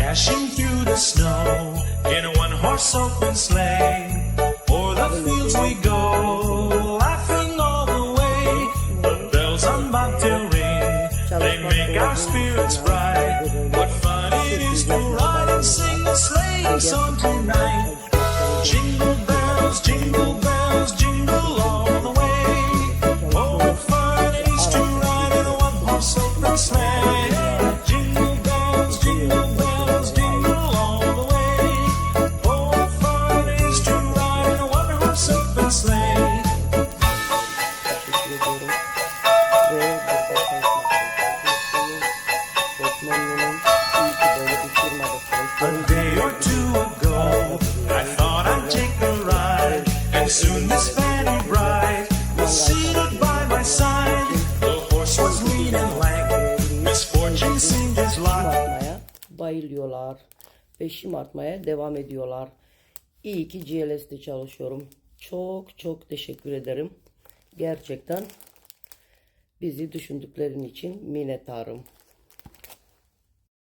dashing through the snow in a one-horse open sleigh. O'er the fields we go, laughing all the way. The bells on bobtail ring, they make our spirits bright. What fun it is to ride and sing a sleighing song tonight. Jingle bells, jingle bells, jingle all the way. Oh, what fun it is to ride in a one-horse open sleigh. Jingle bells, jingle bells, jingle all the way. Oh, what fun it is to ride in a one-horse open sleigh. A day or two ago, I thought I'd take a ride, and soon this fanny bride was seated by my side. The horse was lean and lank, misfortune seemed his lot. Artmaya bayılıyorlar. Ve şımartmaya devam ediyorlar. İyi ki GLS'de çalışıyorum. Çok çok teşekkür ederim. Gerçekten bizi düşündüklerin için minnettarım.